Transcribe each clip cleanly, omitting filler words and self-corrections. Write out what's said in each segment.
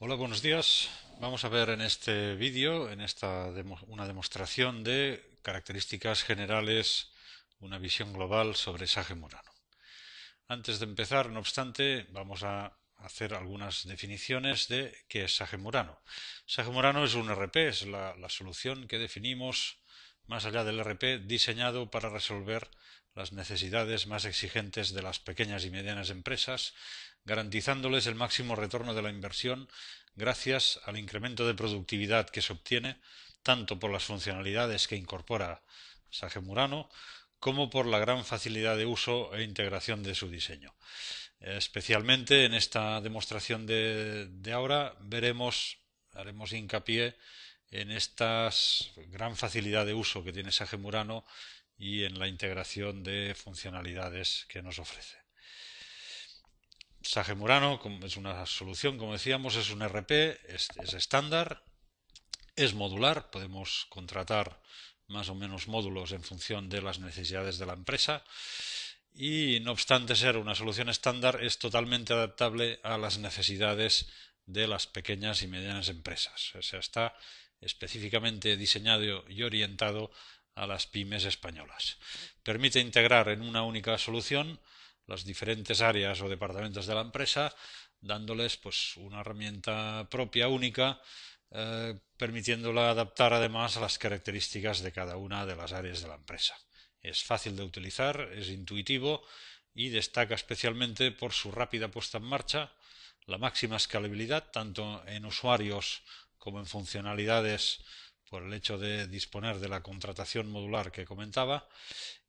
Hola, buenos días. Vamos a ver en este vídeo, una demostración de características generales, una visión global sobre Sage Murano. Antes de empezar, no obstante, vamos a hacer algunas definiciones de qué es Sage Murano. Sage Murano es un RP, es la solución que definimos más allá del RP diseñado para resolver las necesidades más exigentes de las pequeñas y medianas empresas, garantizándoles el máximo retorno de la inversión gracias al incremento de productividad que se obtiene tanto por las funcionalidades que incorpora Sage Murano como por la gran facilidad de uso e integración de su diseño. Especialmente en esta demostración de ahora haremos hincapié en esta gran facilidad de uso que tiene Sage Murano y en la integración de funcionalidades que nos ofrece. Sage Murano es una solución, como decíamos, es un RP, es estándar, es modular, podemos contratar más o menos módulos en función de las necesidades de la empresa y no obstante ser una solución estándar es totalmente adaptable a las necesidades de las pequeñas y medianas empresas. O sea, está específicamente diseñado y orientado a las pymes españolas. Permite integrar en una única solución las diferentes áreas o departamentos de la empresa, dándoles pues una herramienta propia única, permitiéndola adaptar además a las características de cada una de las áreas de la empresa. Es fácil de utilizar, es intuitivo y destaca especialmente por su rápida puesta en marcha, la máxima escalabilidad tanto en usuarios como en funcionalidades por el hecho de disponer de la contratación modular que comentaba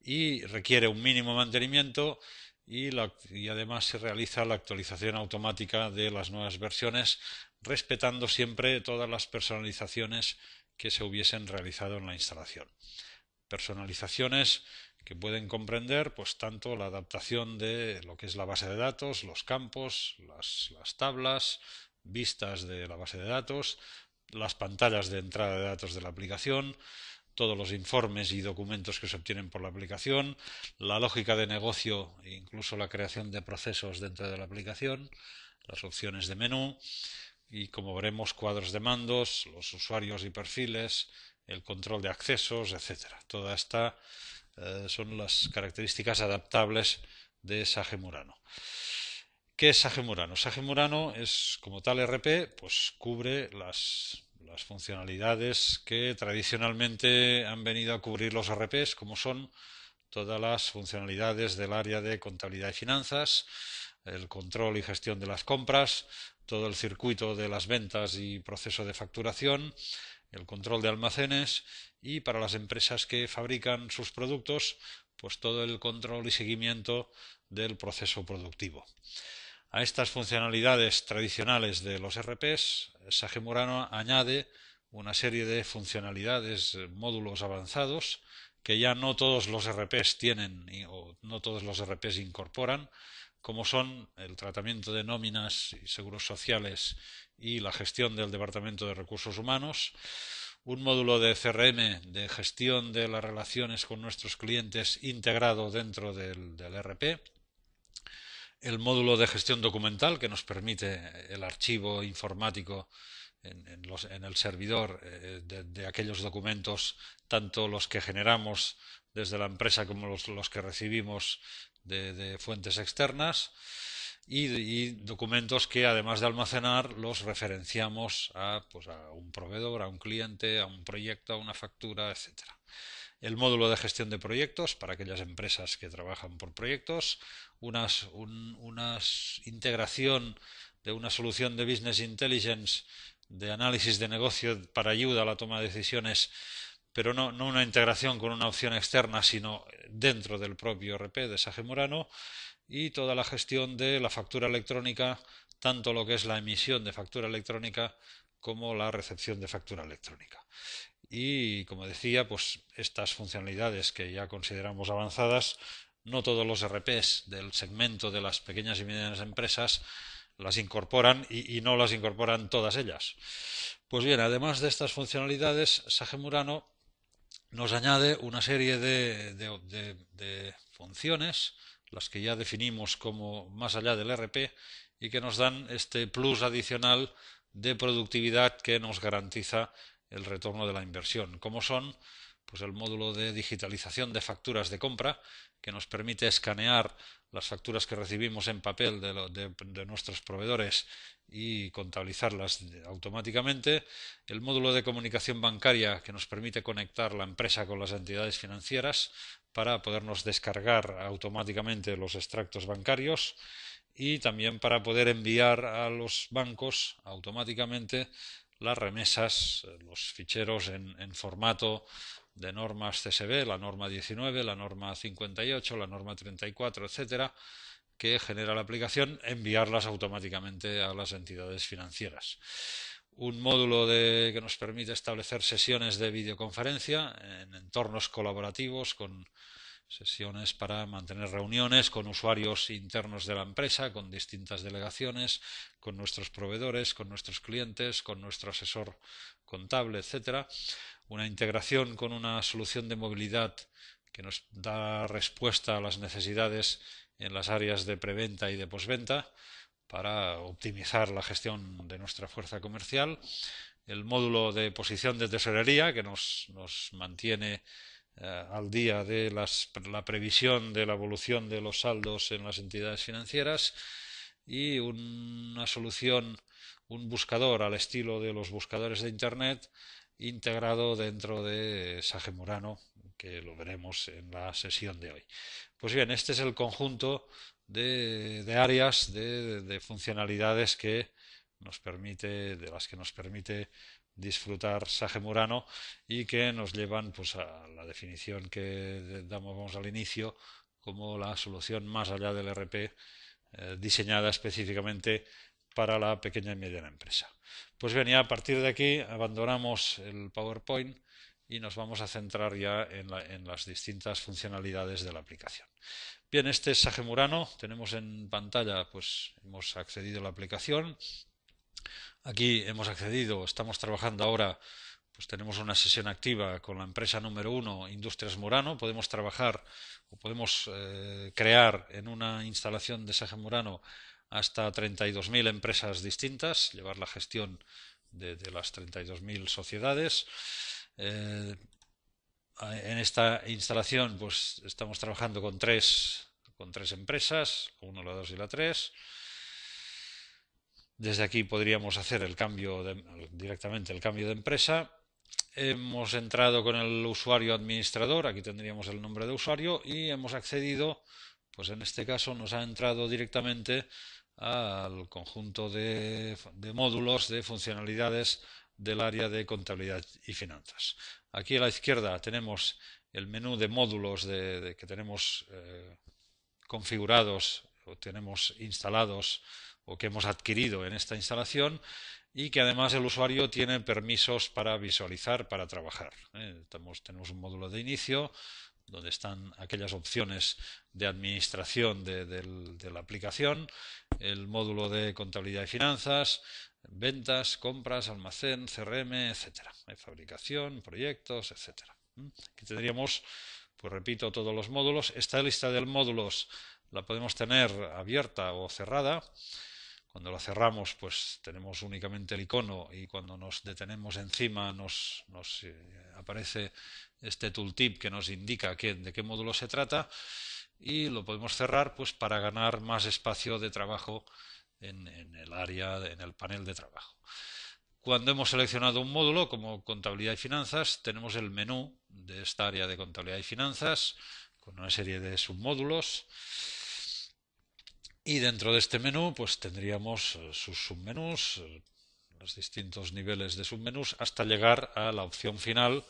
y requiere un mínimo mantenimiento y además se realiza la actualización automática de las nuevas versiones respetando siempre todas las personalizaciones que se hubiesen realizado en la instalación. Personalizaciones que pueden comprender pues tanto la adaptación de lo que es la base de datos, los campos, las tablas, vistas de la base de datos, las pantallas de entrada de datos de la aplicación, todos los informes y documentos que se obtienen por la aplicación, la lógica de negocio e incluso la creación de procesos dentro de la aplicación, las opciones de menú y, como veremos, cuadros de mandos, los usuarios y perfiles, el control de accesos, etcétera. Todas estas son las características adaptables de Sage Murano. ¿Qué es Sage Murano? Sage Murano es, como tal RP, pues cubre las funcionalidades que tradicionalmente han venido a cubrir los RPs, como son todas las funcionalidades del área de contabilidad y finanzas, el control y gestión de las compras, todo el circuito de las ventas y proceso de facturación, el control de almacenes y para las empresas que fabrican sus productos, pues todo el control y seguimiento del proceso productivo. A estas funcionalidades tradicionales de los RPs, Sage Murano añade una serie de funcionalidades, módulos avanzados, que ya no todos los RPs tienen o no todos los RPs incorporan, como son el tratamiento de nóminas y seguros sociales y la gestión del Departamento de Recursos Humanos, un módulo de CRM de gestión de las relaciones con nuestros clientes integrado dentro del RP, el módulo de gestión documental que nos permite el archivo informático en el servidor de aquellos documentos, tanto los que generamos desde la empresa como los que recibimos de fuentes externas y documentos que además de almacenar los referenciamos pues a un proveedor, a un cliente, a un proyecto, a una factura, etcétera. El módulo de gestión de proyectos para aquellas empresas que trabajan por proyectos, una integración de una solución de Business Intelligence de análisis de negocio para ayuda a la toma de decisiones, pero no una integración con una opción externa, sino dentro del propio RP de Sage Murano, y toda la gestión de la factura electrónica, tanto lo que es la emisión de factura electrónica como la recepción de factura electrónica. Y como decía, pues estas funcionalidades que ya consideramos avanzadas, no todos los RPs del segmento de las pequeñas y medianas empresas las incorporan y no las incorporan todas ellas. Pues bien, además de estas funcionalidades, Sage Murano nos añade una serie de funciones, las que ya definimos como más allá del RP, y que nos dan este plus adicional de productividad que nos garantiza el retorno de la inversión, como son pues el módulo de digitalización de facturas de compra, que nos permite escanear las facturas que recibimos en papel de nuestros proveedores y contabilizarlas automáticamente, el módulo de comunicación bancaria, que nos permite conectar la empresa con las entidades financieras para podernos descargar automáticamente los extractos bancarios, y también para poder enviar a los bancos automáticamente las remesas, los ficheros en formato de normas CSV, la norma 19, la norma 58, la norma 34, etcétera, que genera la aplicación, enviarlas automáticamente a las entidades financieras. Un módulo que nos permite establecer sesiones de videoconferencia en entornos colaborativos, con sesiones para mantener reuniones con usuarios internos de la empresa, con distintas delegaciones, con nuestros proveedores, con nuestros clientes, con nuestro asesor contable, etcétera. Una integración con una solución de movilidad que nos da respuesta a las necesidades en las áreas de preventa y de postventa para optimizar la gestión de nuestra fuerza comercial. El módulo de posición de tesorería, que nos mantiene al día de la previsión de la evolución de los saldos en las entidades financieras, y una solución, un buscador al estilo de los buscadores de Internet integrado dentro de Sage Murano, que lo veremos en la sesión de hoy. Pues bien, este es el conjunto de áreas de funcionalidades de las que nos permite disfrutar Sage Murano, y que nos llevan pues a la definición que damos al inicio como la solución más allá del ERP, diseñada específicamente para la pequeña y mediana empresa. Pues bien, ya a partir de aquí abandonamos el PowerPoint y nos vamos a centrar ya en las distintas funcionalidades de la aplicación. Bien, este es Sage Murano. Tenemos en pantalla, pues hemos accedido a la aplicación. Aquí hemos accedido, estamos trabajando ahora, pues tenemos una sesión activa con la empresa número 1, Industrias Murano. Podemos trabajar o podemos crear en una instalación de Sage Murano hasta 32.000 empresas distintas, llevar la gestión de las 32.000 sociedades. En esta instalación pues estamos trabajando con tres empresas, la 1, la 2 y la 3. Desde aquí podríamos hacer directamente el cambio de empresa. Hemos entrado con el usuario administrador, aquí tendríamos el nombre de usuario, y hemos accedido, pues en este caso nos ha entrado directamente al conjunto de módulos, de funcionalidades del área de contabilidad y finanzas. Aquí a la izquierda tenemos el menú de módulos que tenemos configurados o tenemos instalados o que hemos adquirido en esta instalación, y que además el usuario tiene permisos para visualizar, para trabajar. Tenemos un módulo de inicio donde están aquellas opciones de administración de la aplicación, el módulo de contabilidad y finanzas, ventas, compras, almacén, CRM, etcétera, fabricación, proyectos, etcétera. Aquí tendríamos, pues repito, todos los módulos. Esta lista de módulos la podemos tener abierta o cerrada. Cuando la cerramos, pues tenemos únicamente el icono, y cuando nos detenemos encima nos aparece este tooltip que nos indica de qué módulo se trata, y lo podemos cerrar pues para ganar más espacio de trabajo en el área, en el panel de trabajo. Cuando hemos seleccionado un módulo como contabilidad y finanzas, tenemos el menú de esta área de contabilidad y finanzas con una serie de submódulos. Y dentro de este menú pues tendríamos sus submenús, los distintos niveles de submenús, hasta llegar a la opción final,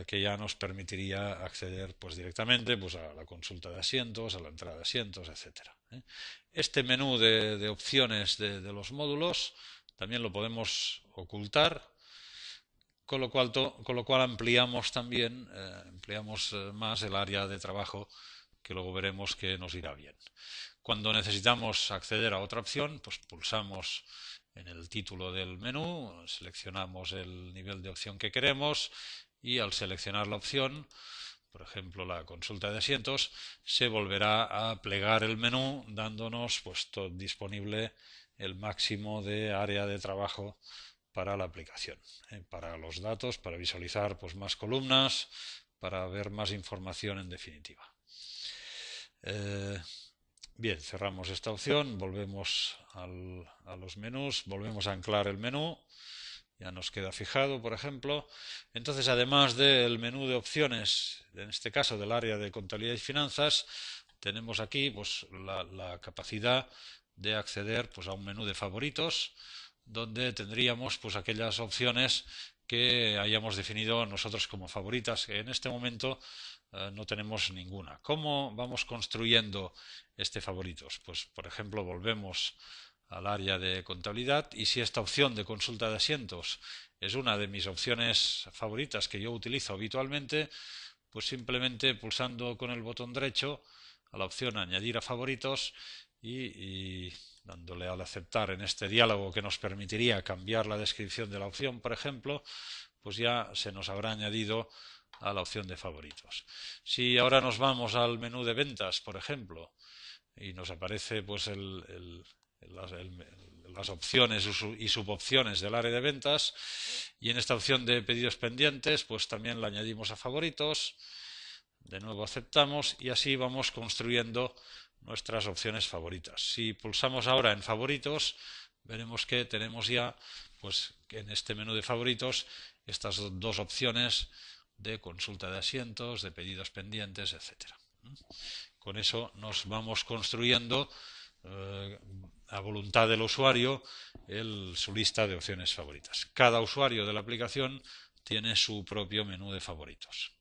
que ya nos permitiría acceder pues directamente pues a la consulta de asientos, a la entrada de asientos, etcétera. Este menú de opciones de los módulos también lo podemos ocultar, con lo cual ampliamos también más el área de trabajo, que luego veremos que nos irá bien. Cuando necesitamos acceder a otra opción, pues pulsamos en el título del menú, seleccionamos el nivel de opción que queremos, y al seleccionar la opción por ejemplo la consulta de asientos, se volverá a plegar el menú dándonos pues disponible el máximo de área de trabajo para la aplicación, para los datos, para visualizar pues más columnas, para ver más información en definitiva. Bien, cerramos esta opción, volvemos a los menús, volvemos a anclar el menú, ya nos queda fijado, por ejemplo. Entonces, además del menú de opciones, en este caso del área de contabilidad y finanzas, tenemos aquí pues la capacidad de acceder pues a un menú de favoritos, donde tendríamos pues aquellas opciones que hayamos definido nosotros como favoritas, que en este momento no tenemos ninguna. ¿Cómo vamos construyendo este favoritos? Pues por ejemplo volvemos al área de contabilidad y si esta opción de consulta de asientos es una de mis opciones favoritas que yo utilizo habitualmente, pues simplemente pulsando con el botón derecho a la opción añadir a favoritos y dándole al aceptar en este diálogo que nos permitiría cambiar la descripción de la opción, por ejemplo, pues ya se nos habrá añadido a la opción de favoritos. Si ahora nos vamos al menú de ventas, por ejemplo, y nos aparece pues las opciones y subopciones del área de ventas, y en esta opción de pedidos pendientes pues también la añadimos a favoritos, de nuevo aceptamos y así vamos construyendo nuestras opciones favoritas. Si pulsamos ahora en favoritos, veremos que tenemos ya pues en este menú de favoritos estas dos opciones de consulta de asientos, de pedidos pendientes, etcétera. Con eso nos vamos construyendo a voluntad del usuario su lista de opciones favoritas. Cada usuario de la aplicación tiene su propio menú de favoritos.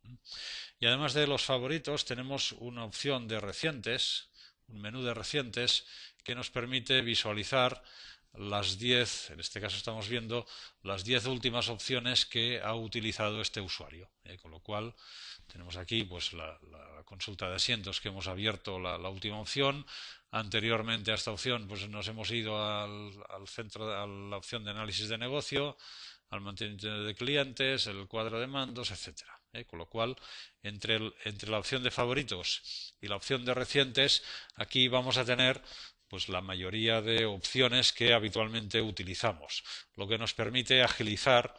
Y además de los favoritos tenemos una opción de recientes, un menú de recientes que nos permite visualizar las 10, en este caso estamos viendo las 10 últimas opciones que ha utilizado este usuario, con lo cual tenemos aquí pues la consulta de asientos que hemos abierto la última opción. Anteriormente a esta opción pues nos hemos ido al centro, a la opción de análisis de negocio, al mantenimiento de clientes, el cuadro de mandos, etcétera. Con lo cual, entre la opción de favoritos y la opción de recientes, aquí vamos a tener pues la mayoría de opciones que habitualmente utilizamos, lo que nos permite agilizar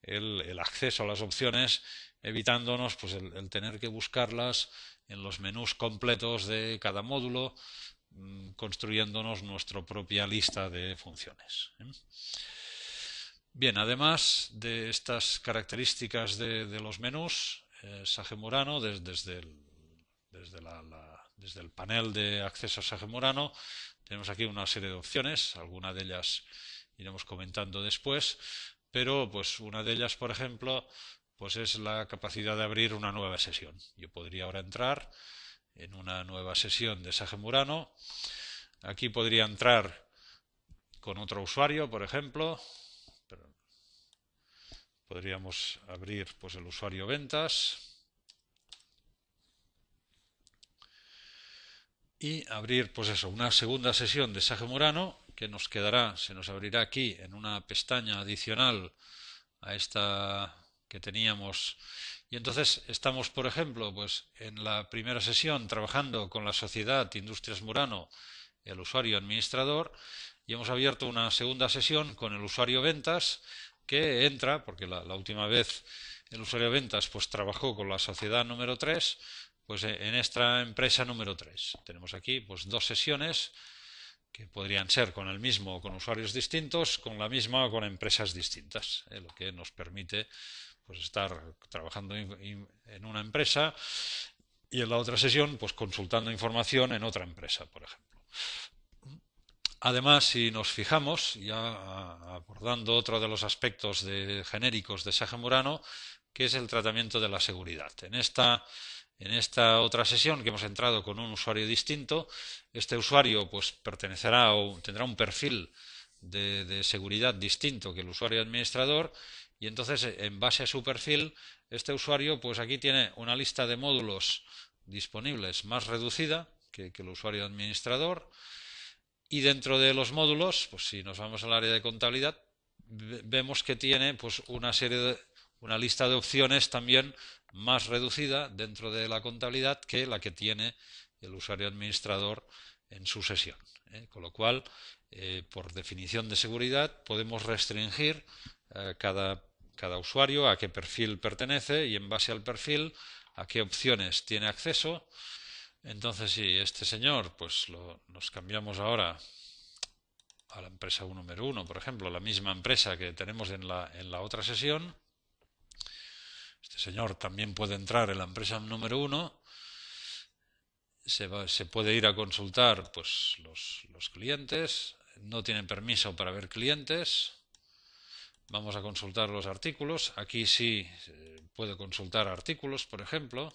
el acceso a las opciones, evitándonos pues el tener que buscarlas en los menús completos de cada módulo, construyéndonos nuestra propia lista de funciones. Bien, además de estas características de los menús, Sage Murano, desde el panel de acceso a Sage Murano, tenemos aquí una serie de opciones, algunas de ellas iremos comentando después, pero pues una de ellas, por ejemplo, pues es la capacidad de abrir una nueva sesión. Yo podría ahora entrar en una nueva sesión de Sage Murano. Aquí podría entrar con otro usuario, por ejemplo. Podríamos abrir pues el usuario ventas y abrir pues eso, una segunda sesión de Sage Murano que nos quedará, se nos abrirá aquí en una pestaña adicional a esta que teníamos. Y entonces estamos, por ejemplo, pues en la primera sesión trabajando con la sociedad Industrias Murano, el usuario administrador, y hemos abierto una segunda sesión con el usuario ventas que entra, porque la última vez el usuario ventas pues trabajó con la sociedad número 3, pues en esta empresa número 3. Tenemos aquí pues dos sesiones que podrían ser con el mismo o con usuarios distintos, con la misma o con empresas distintas, lo que nos permite pues estar trabajando en una empresa y en la otra sesión pues consultando información en otra empresa, por ejemplo. Además, si nos fijamos, ya abordando otro de los aspectos genéricos de Sage Murano, que es el tratamiento de la seguridad. En esta otra sesión que hemos entrado con un usuario distinto, este usuario pues pertenecerá o tendrá un perfil de seguridad distinto que el usuario administrador, y entonces en base a su perfil, este usuario pues aquí tiene una lista de módulos disponibles más reducida que el usuario administrador. Y dentro de los módulos, pues si nos vamos al área de contabilidad, vemos que tiene pues una serie una lista de opciones también más reducida dentro de la contabilidad que la que tiene el usuario administrador en su sesión. Con lo cual, por definición de seguridad, podemos restringir cada usuario a qué perfil pertenece y en base al perfil a qué opciones tiene acceso. Entonces, si este señor, pues nos cambiamos ahora a la empresa número 1, por ejemplo, la misma empresa que tenemos en la otra sesión. Este señor también puede entrar en la empresa número 1. Se puede ir a consultar pues los clientes. No tienen permiso para ver clientes. Vamos a consultar los artículos. Aquí sí puede consultar artículos, por ejemplo.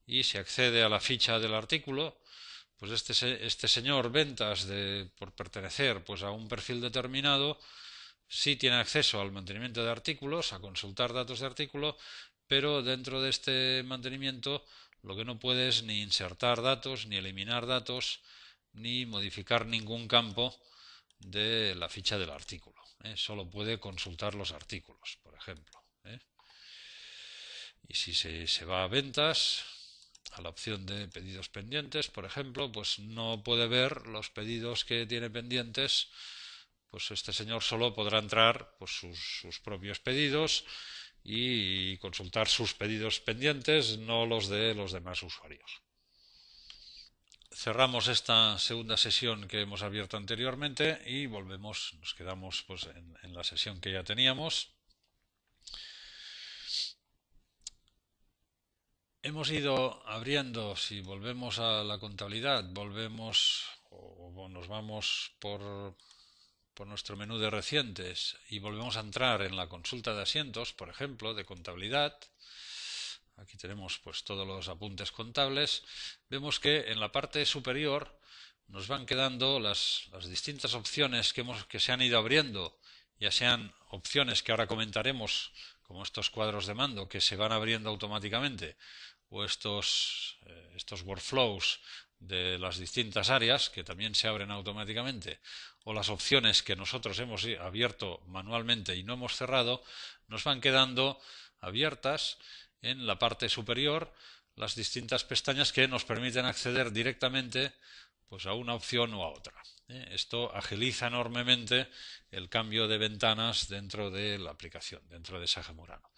Y si accede a la ficha del artículo, pues este señor ventas por pertenecer pues a un perfil determinado, sí tiene acceso al mantenimiento de artículos, a consultar datos de artículo, pero dentro de este mantenimiento lo que no puede es ni insertar datos, ni eliminar datos, ni modificar ningún campo de la ficha del artículo. Solo puede consultar los artículos, por ejemplo. Y si se va a ventas, a la opción de pedidos pendientes, por ejemplo, pues no puede ver los pedidos que tiene pendientes. Pues este señor solo podrá entrar pues sus propios pedidos y consultar sus pedidos pendientes, no los de los demás usuarios. Cerramos esta segunda sesión que hemos abierto anteriormente y volvemos, nos quedamos pues en la sesión que ya teníamos. Hemos ido abriendo, si volvemos a la contabilidad, volvemos o nos vamos por nuestro menú de recientes y volvemos a entrar en la consulta de asientos, por ejemplo, de contabilidad. Aquí tenemos pues todos los apuntes contables. Vemos que en la parte superior nos van quedando las distintas opciones que se han ido abriendo, ya sean opciones que ahora comentaremos, como estos cuadros de mando que se van abriendo automáticamente, o estos workflows de las distintas áreas que también se abren automáticamente, o las opciones que nosotros hemos abierto manualmente y no hemos cerrado, nos van quedando abiertas en la parte superior las distintas pestañas que nos permiten acceder directamente pues a una opción o a otra. Esto agiliza enormemente el cambio de ventanas dentro de la aplicación, dentro de Sage Murano.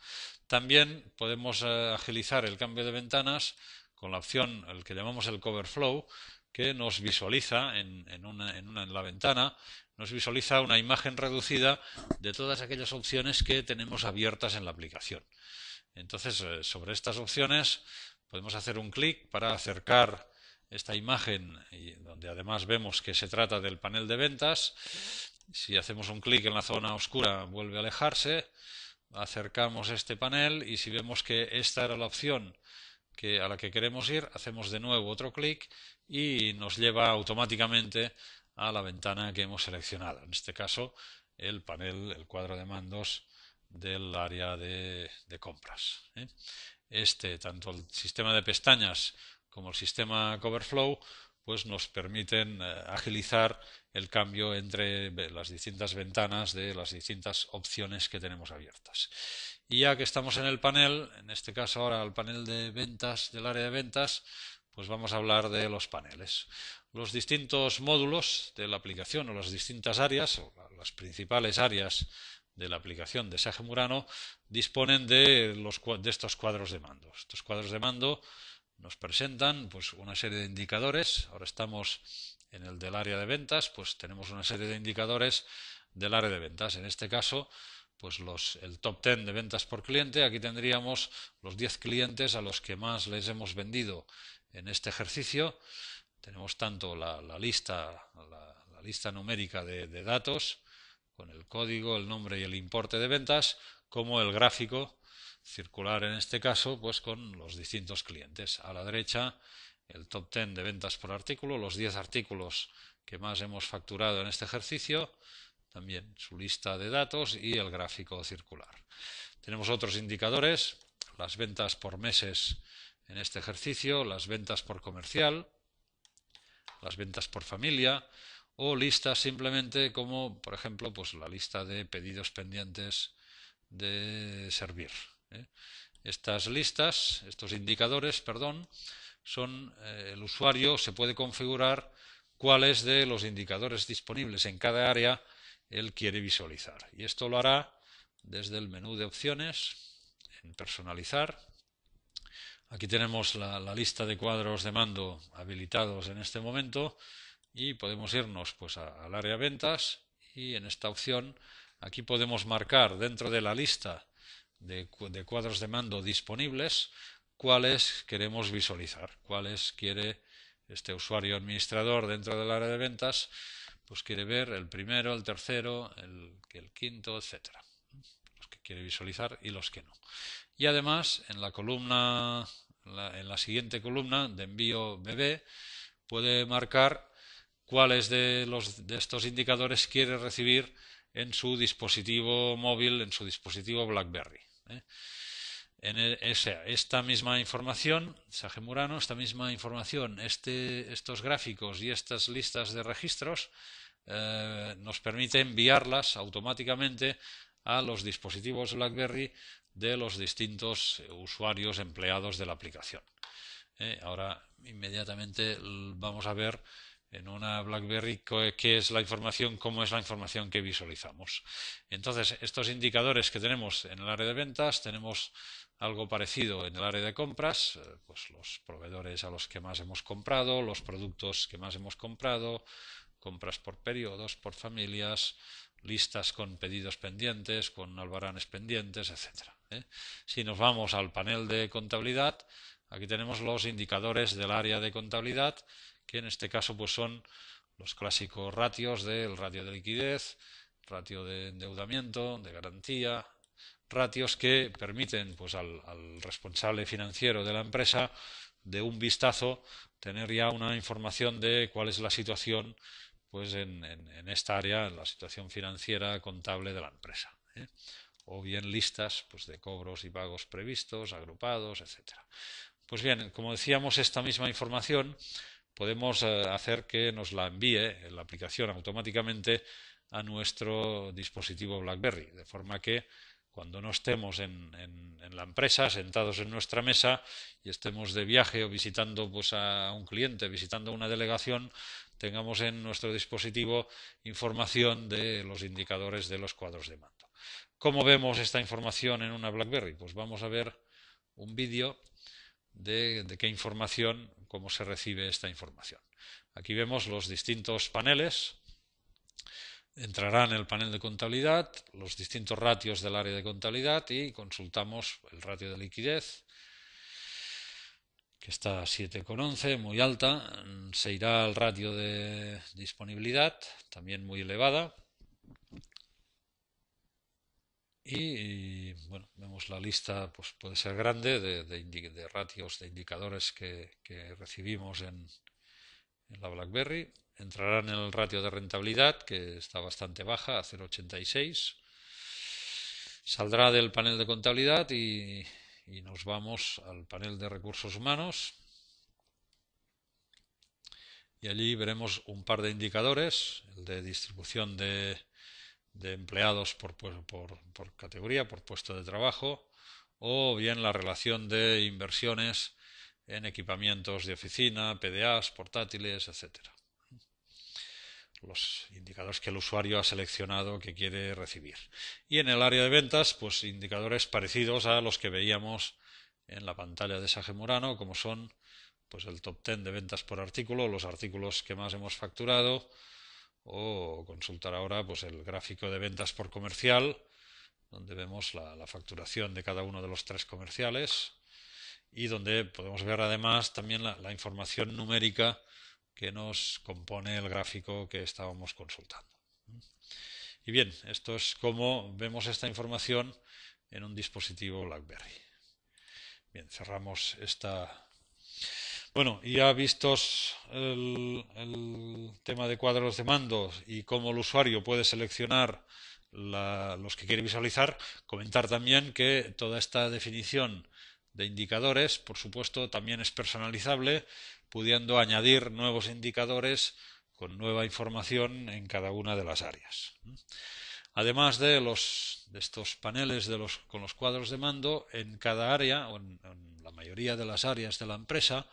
También podemos agilizar el cambio de ventanas con la opción, el que llamamos el Cover Flow, que nos visualiza en la ventana, nos visualiza una imagen reducida de todas aquellas opciones que tenemos abiertas en la aplicación. Entonces, sobre estas opciones podemos hacer un clic para acercar esta imagen, donde además vemos que se trata del panel de ventas. Si hacemos un clic en la zona oscura, vuelve a alejarse. Acercamos este panel y si vemos que esta era la opción a la que queremos ir, hacemos de nuevo otro clic y nos lleva automáticamente a la ventana que hemos seleccionado. En este caso, el cuadro de mandos del área de compras. Tanto el sistema de pestañas como el sistema Coverflow pues nos permiten agilizar el cambio entre las distintas ventanas de las distintas opciones que tenemos abiertas. Y ya que estamos en el panel, en este caso ahora el panel de ventas, del área de ventas, pues vamos a hablar de los paneles. Los distintos módulos de la aplicación o las distintas áreas, o las principales áreas de la aplicación de Sage Murano, disponen de estos cuadros de mando. Estos cuadros de mando nos presentan pues una serie de indicadores. Ahora estamos en el del área de ventas, pues tenemos una serie de indicadores del área de ventas. En este caso, pues el top 10 de ventas por cliente. Aquí tendríamos los 10 clientes a los que más les hemos vendido en este ejercicio. Tenemos tanto la lista numérica de datos con el código, el nombre y el importe de ventas, como el gráfico circular en este caso, pues con los distintos clientes. A la derecha, el top 10 de ventas por artículo, los 10 artículos que más hemos facturado en este ejercicio, también su lista de datos y el gráfico circular. Tenemos otros indicadores, las ventas por meses en este ejercicio, las ventas por comercial, las ventas por familia, o listas simplemente como, por ejemplo, pues la lista de pedidos pendientes servir. Estas listas, estos indicadores, perdón, son el usuario se puede configurar cuáles de los indicadores disponibles en cada área él quiere visualizar. Y esto lo hará desde el menú de opciones, en personalizar. Aquí tenemos la lista de cuadros de mando habilitados en este momento y podemos irnos pues al área ventas y en esta opción aquí podemos marcar dentro de la lista de cuadros de mando disponibles cuáles queremos visualizar, cuáles quiere este usuario administrador dentro del área de ventas, pues quiere ver el primero, el tercero, el quinto, etcétera. Los que quiere visualizar y los que no. Y además en la columna, en la siguiente columna de envío BB puede marcar cuáles de estos indicadores quiere recibir en su dispositivo móvil, en su dispositivo BlackBerry. Esta misma información, Sage Murano, esta misma información, estos gráficos y estas listas de registros nos permite enviarlas automáticamente a los dispositivos BlackBerry de los distintos usuarios empleados de la aplicación. Ahora inmediatamente vamos a ver en una BlackBerry qué es la información, cómo es la información que visualizamos. Entonces, estos indicadores que tenemos en el área de ventas, tenemos algo parecido en el área de compras, pues los proveedores a los que más hemos comprado, los productos que más hemos comprado, compras por periodos, por familias, listas con pedidos pendientes, con albaranes pendientes, etcétera. Si nos vamos al panel de contabilidad, aquí tenemos los indicadores del área de contabilidad, que en este caso pues son los clásicos ratios del ratio de liquidez, ratio de endeudamiento, de garantía, ratios que permiten pues al responsable financiero de la empresa de un vistazo tener ya una información de cuál es la situación pues en esta área, en la situación financiera contable de la empresa. O bien listas pues de cobros y pagos previstos, agrupados, etcétera. Pues bien, como decíamos, esta misma información podemos hacer que nos la envíe la aplicación automáticamente a nuestro dispositivo BlackBerry, de forma que cuando no estemos en la empresa, sentados en nuestra mesa y estemos de viaje o visitando pues, a un cliente, visitando una delegación, tengamos en nuestro dispositivo información de los indicadores de los cuadros de mando. ¿Cómo vemos esta información en una BlackBerry? Pues vamos a ver un vídeo de qué información, cómo se recibe esta información. Aquí vemos los distintos paneles. Entrará en el panel de contabilidad, los distintos ratios del área de contabilidad y consultamos el ratio de liquidez, que está a 7,11, muy alta. Se irá al ratio de disponibilidad, también muy elevada. Y bueno, vemos la lista, pues puede ser grande, de ratios, de indicadores que recibimos en la BlackBerry. Entrarán en el ratio de rentabilidad, que está bastante baja, a 0,86. Saldrá del panel de contabilidad y nos vamos al panel de recursos humanos. Y allí veremos un par de indicadores, el de distribución de empleados por categoría, por puesto de trabajo, o bien la relación de inversiones en equipamientos de oficina, PDAs, portátiles, etcétera. Los indicadores que el usuario ha seleccionado que quiere recibir. Y en el área de ventas, pues indicadores parecidos a los que veíamos en la pantalla de Sage Murano, como son pues el top 10 de ventas por artículo, los artículos que más hemos facturado, o consultar ahora pues el gráfico de ventas por comercial, donde vemos la facturación de cada uno de los 3 comerciales y donde podemos ver además también la información numérica que nos compone el gráfico que estábamos consultando. Y bien, esto es como vemos esta información en un dispositivo BlackBerry. Bien, cerramos esta. Bueno, ya vistos el tema de cuadros de mando y cómo el usuario puede seleccionar los que quiere visualizar, comentar también que toda esta definición de indicadores, por supuesto, también es personalizable, pudiendo añadir nuevos indicadores con nueva información en cada una de las áreas. Además de estos paneles con los cuadros de mando, en cada área, o en la mayoría de las áreas de la empresa,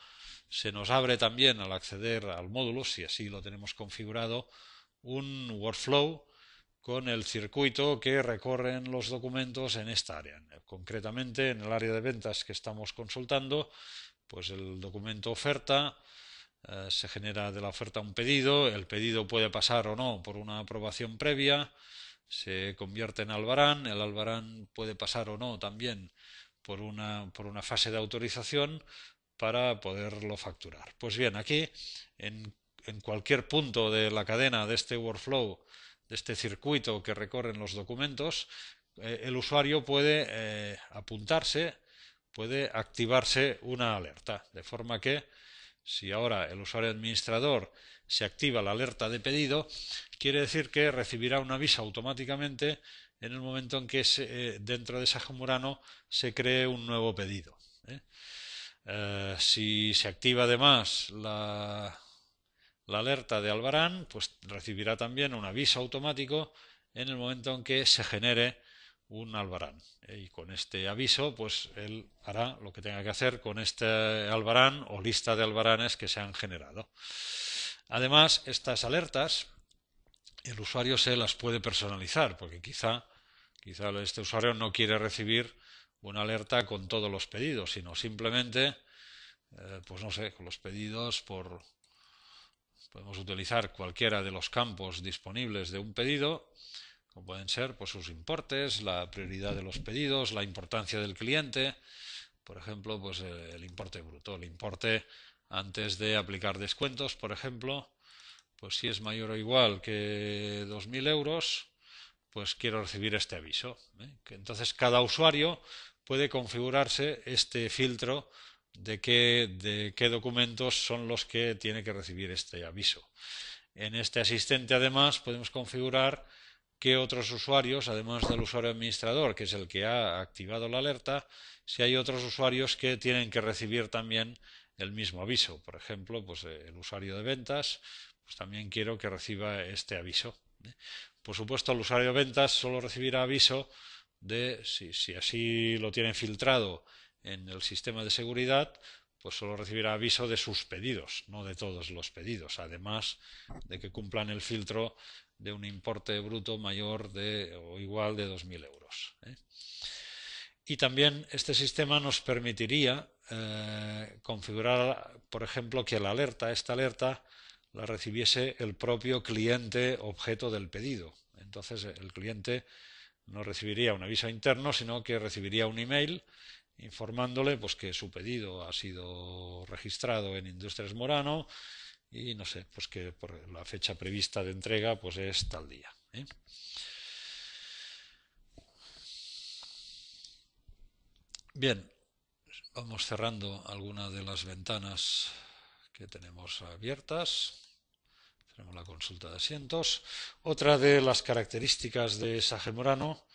se nos abre también al acceder al módulo, si así lo tenemos configurado, un workflow con el circuito que recorren los documentos en esta área. Concretamente, en el área de ventas que estamos consultando, pues el documento oferta, se genera de la oferta un pedido, el pedido puede pasar o no por una aprobación previa, se convierte en albarán, el albarán puede pasar o no también por una fase de autorización para poderlo facturar. Pues bien, aquí en cualquier punto de la cadena de este workflow, de este circuito que recorren los documentos, el usuario puede apuntarse, puede activarse una alerta, de forma que si ahora el usuario administrador se activa la alerta de pedido, quiere decir que recibirá un aviso automáticamente en el momento en que dentro de Sage Murano se cree un nuevo pedido. Si se activa además la alerta de albarán, pues recibirá también un aviso automático en el momento en que se genere un albarán. Y con este aviso, pues él hará lo que tenga que hacer con este albarán o lista de albaranes que se han generado. Además, estas alertas, el usuario se las puede personalizar, porque quizá este usuario no quiere recibir una alerta con todos los pedidos, sino simplemente, pues no sé, con los pedidos podemos utilizar cualquiera de los campos disponibles de un pedido, como pueden ser pues sus importes, la prioridad de los pedidos, la importancia del cliente, por ejemplo, pues el importe bruto, el importe antes de aplicar descuentos, por ejemplo, pues si es mayor o igual que 2.000 euros, pues quiero recibir este aviso. Entonces cada usuario puede configurarse este filtro de qué documentos son los que tiene que recibir este aviso. En este asistente además podemos configurar que otros usuarios, además del usuario administrador, que es el que ha activado la alerta, si hay otros usuarios que tienen que recibir también el mismo aviso. Por ejemplo, pues el usuario de ventas, pues también quiero que reciba este aviso. Por supuesto, el usuario de ventas solo recibirá aviso de, si así lo tiene filtrado en el sistema de seguridad, pues solo recibirá aviso de sus pedidos, no de todos los pedidos, además de que cumplan el filtro de un importe bruto mayor o igual de 2.000 euros. Y también este sistema nos permitiría configurar, por ejemplo, que esta alerta la recibiese el propio cliente objeto del pedido. Entonces el cliente no recibiría un aviso interno, sino que recibiría un email informándole pues que su pedido ha sido registrado en Industrias Morano y no sé, pues que por la fecha prevista de entrega pues es tal día. Bien, vamos cerrando algunas de las ventanas que tenemos abiertas. Tenemos la consulta de asientos. Otra de las características de Sage Murano,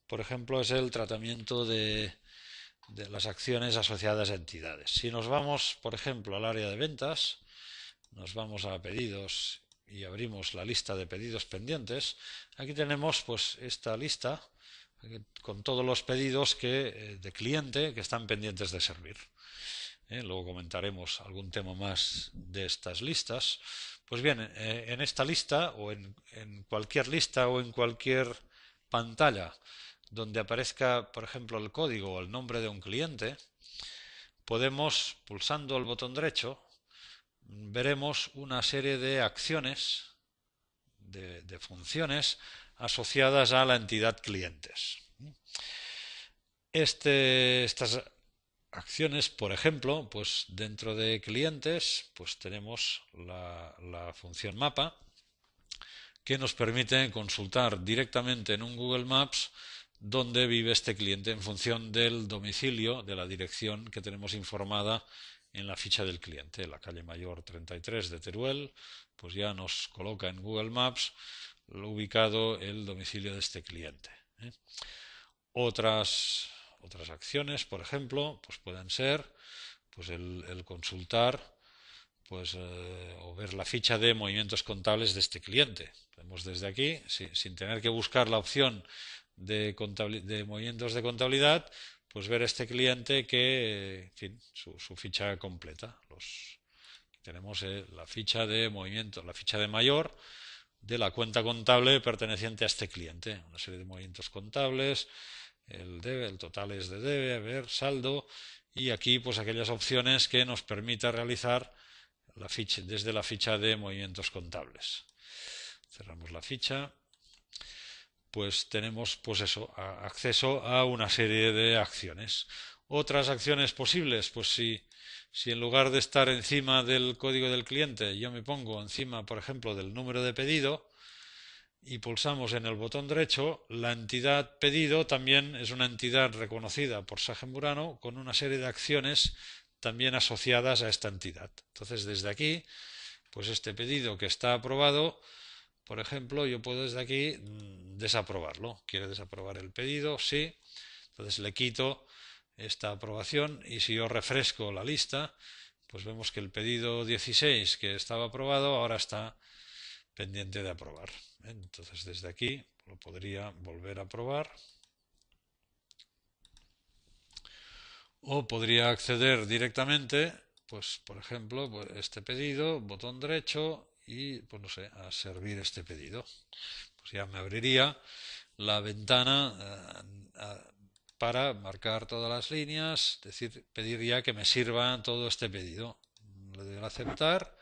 por ejemplo, es el tratamiento de las acciones asociadas a entidades. Si nos vamos, por ejemplo, al área de ventas, nos vamos a pedidos y abrimos la lista de pedidos pendientes, aquí tenemos pues esta lista con todos los pedidos de cliente que están pendientes de servir. Luego comentaremos algún tema más de estas listas. Pues bien, en esta lista o en cualquier lista o en cualquier pantalla donde aparezca, por ejemplo, el código o el nombre de un cliente, podemos, pulsando el botón derecho, veremos una serie de acciones, de funciones asociadas a la entidad clientes. Estas acciones, por ejemplo, pues dentro de clientes, pues tenemos la función mapa, que nos permite consultar directamente en un Google Maps dónde vive este cliente en función del domicilio, de la dirección que tenemos informada en la ficha del cliente. La calle Mayor 33 de Teruel, pues ya nos coloca en Google Maps lo ubicado el domicilio de este cliente. Otras acciones, por ejemplo, pues pueden ser pues el consultar pues o ver la ficha de movimientos contables de este cliente. Podemos desde aquí, sin tener que buscar la opción de movimientos de contabilidad, pues ver este cliente que, en fin, su ficha completa. Tenemos la ficha de movimiento, la ficha de mayor de la cuenta contable perteneciente a este cliente. Una serie de movimientos contables, el debe, el total es de debe, a ver, saldo, y aquí pues aquellas opciones que nos permita realizar la ficha, desde la ficha de movimientos contables. Cerramos la ficha. Pues tenemos pues eso, acceso a una serie de acciones. Otras acciones posibles, pues si en lugar de estar encima del código del cliente, yo me pongo encima, por ejemplo, del número de pedido y pulsamos en el botón derecho, la entidad pedido también es una entidad reconocida por Sage Murano con una serie de acciones también asociadas a esta entidad. Entonces, desde aquí, pues este pedido que está aprobado, por ejemplo, yo puedo desde aquí desaprobarlo. ¿Quiere desaprobar el pedido? Sí. Entonces le quito esta aprobación y si yo refresco la lista, pues vemos que el pedido 16 que estaba aprobado ahora está pendiente de aprobar. Entonces desde aquí lo podría volver a aprobar. O podría acceder directamente, pues por ejemplo, pues este pedido, botón derecho y pues no sé, a servir este pedido. Pues ya me abriría la ventana para marcar todas las líneas, es decir, pedir ya que me sirva todo este pedido. Le doy a aceptar.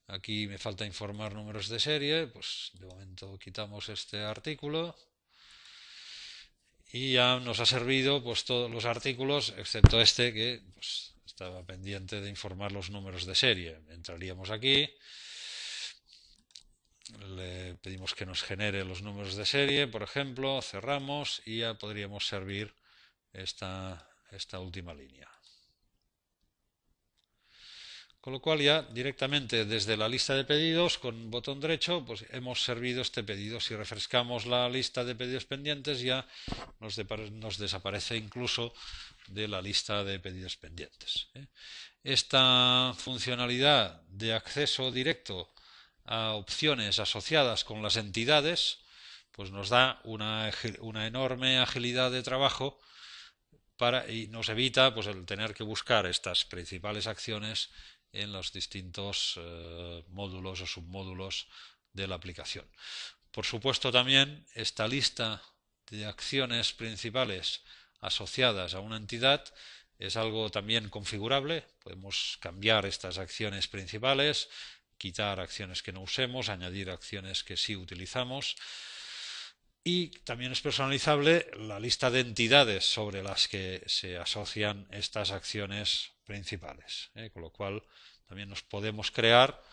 Aquí me falta informar números de serie, pues de momento quitamos este artículo y ya nos ha servido pues todos los artículos excepto este que pues, estaba pendiente de informar los números de serie. Entraríamos aquí, le pedimos que nos genere los números de serie, por ejemplo, cerramos y ya podríamos servir esta última línea. Con lo cual ya directamente desde la lista de pedidos con botón derecho pues hemos servido este pedido. Si refrescamos la lista de pedidos pendientes ya nos desaparece incluso de la lista de pedidos pendientes. Esta funcionalidad de acceso directo a opciones asociadas con las entidades pues nos da una enorme agilidad de trabajo y nos evita pues el tener que buscar estas principales acciones en los distintos módulos o submódulos de la aplicación. Por supuesto también esta lista de acciones principales asociadas a una entidad es algo también configurable. Podemos cambiar estas acciones principales, quitar acciones que no usemos, añadir acciones que sí utilizamos. Y también es personalizable la lista de entidades sobre las que se asocian estas acciones principales. Con lo cual también nos podemos crear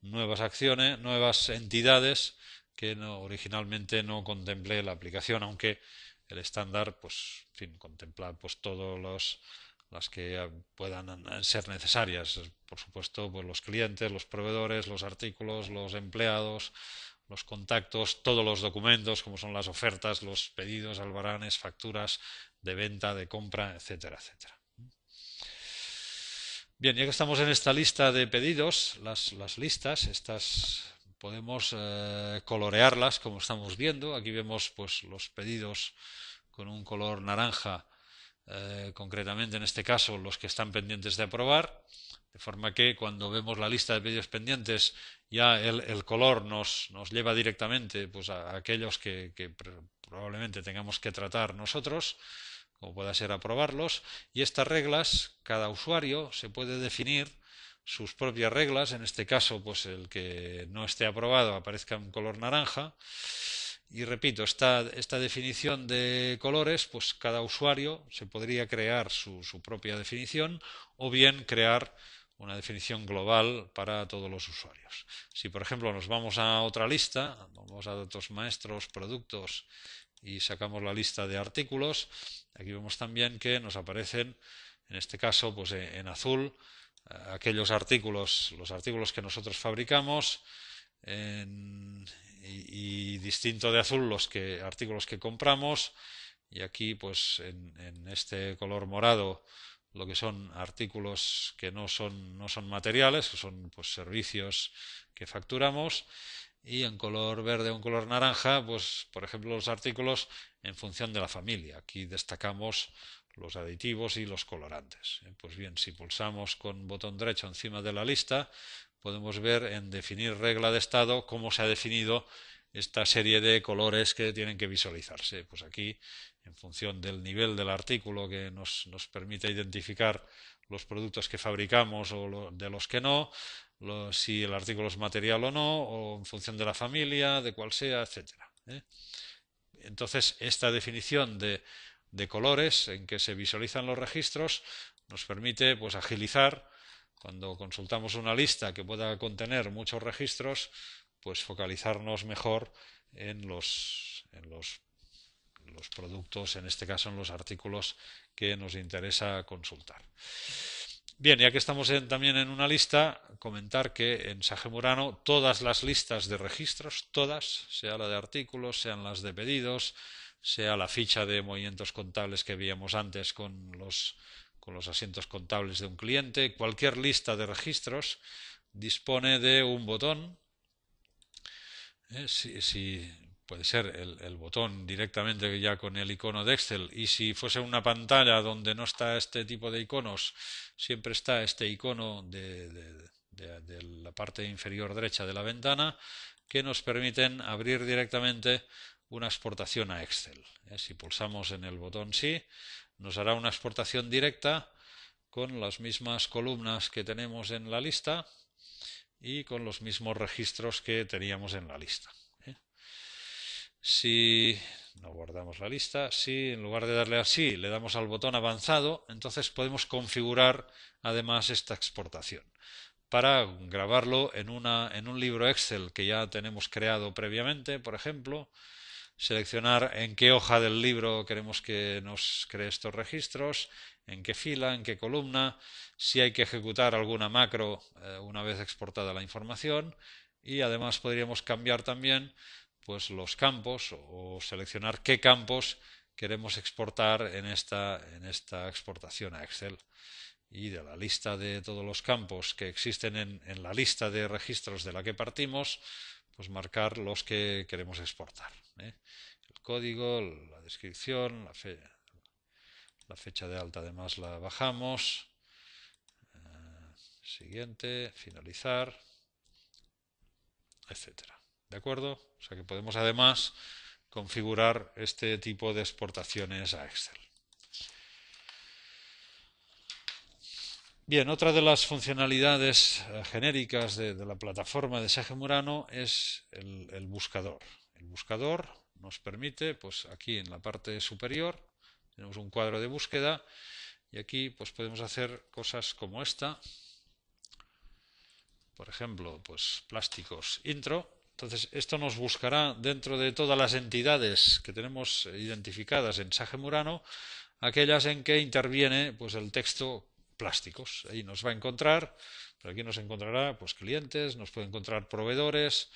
nuevas acciones, nuevas entidades que originalmente no contemple la aplicación, aunque el estándar pues, en fin, contempla pues, todas las que puedan ser necesarias. Por supuesto, pues, los clientes, los proveedores, los artículos, los empleados, los contactos, todos los documentos, como son las ofertas, los pedidos, albaranes, facturas de venta, de compra, etcétera, etcétera. Bien, ya que estamos en esta lista de pedidos, las listas, estas podemos colorearlas como estamos viendo. Aquí vemos pues los pedidos con un color naranja, concretamente en este caso los que están pendientes de aprobar, de forma que cuando vemos la lista de pedidos pendientes ya el color nos lleva directamente pues, a aquellos que probablemente tengamos que tratar nosotros, como pueda ser aprobarlos, y estas reglas, cada usuario se puede definir sus propias reglas. En este caso pues el que no esté aprobado aparezca en color naranja. Y repito, esta definición de colores, pues cada usuario se podría crear su propia definición o bien crear una definición global para todos los usuarios. Si por ejemplo nos vamos a otra lista, vamos a datos maestros, productos y sacamos la lista de artículos, aquí vemos también que nos aparecen, en este caso pues en azul, aquellos artículos, los artículos que nosotros fabricamos, y distinto de azul los artículos que compramos, y aquí pues en este color morado lo que son artículos que no son materiales, que son pues servicios que facturamos, y en color verde o en color naranja, pues por ejemplo los artículos en función de la familia. Aquí destacamos los aditivos y los colorantes. Pues bien, si pulsamos con botón derecho encima de la lista, podemos ver en definir regla de estado cómo se ha definido esta serie de colores que tienen que visualizarse. Pues aquí, en función del nivel del artículo que nos permite identificar los productos que fabricamos o de los que no, si el artículo es material o no, o en función de la familia, de cuál sea, etcétera. Entonces, esta definición de colores en que se visualizan los registros nos permite pues agilizar cuando consultamos una lista que pueda contener muchos registros, pues focalizarnos mejor en los productos, en este caso en los artículos que nos interesa consultar. Bien, ya que estamos también en una lista, comentar que en Sage Murano todas las listas de registros, todas, sea la de artículos, sean las de pedidos, sea la ficha de movimientos contables que veíamos antes con los asientos contables de un cliente, cualquier lista de registros dispone de un botón. Si puede ser el botón directamente ya con el icono de Excel, y si fuese una pantalla donde no está este tipo de iconos, siempre está este icono de la parte inferior derecha de la ventana, que nos permiten abrir directamente una exportación a Excel. Si pulsamos en el botón sí, nos hará una exportación directa con las mismas columnas que tenemos en la lista y con los mismos registros que teníamos en la lista. Si no guardamos la lista, si en lugar de darle a sí le damos al botón avanzado, entonces podemos configurar además esta exportación para grabarlo en un libro Excel que ya tenemos creado previamente, por ejemplo, seleccionar en qué hoja del libro queremos que nos cree estos registros, en qué fila, en qué columna, si hay que ejecutar alguna macro una vez exportada la información, y además podríamos cambiar también pues los campos o seleccionar qué campos queremos exportar en esta exportación a Excel. Y de la lista de todos los campos que existen en la lista de registros de la que partimos, pues marcar los que queremos exportar. El código, la descripción, la fecha de alta además la bajamos. Siguiente, finalizar, etcétera. ¿De acuerdo? O sea que podemos además configurar este tipo de exportaciones a Excel. Bien, otra de las funcionalidades genéricas de la plataforma de Sage Murano es el buscador. El buscador nos permite, pues aquí en la parte superior tenemos un cuadro de búsqueda, y aquí pues podemos hacer cosas como esta. Por ejemplo, pues plásticos intro. Entonces esto nos buscará dentro de todas las entidades que tenemos identificadas en Sage Murano, aquellas en que interviene pues el texto plásticos. Ahí nos va a encontrar, pero aquí nos encontrará pues clientes, nos puede encontrar proveedores.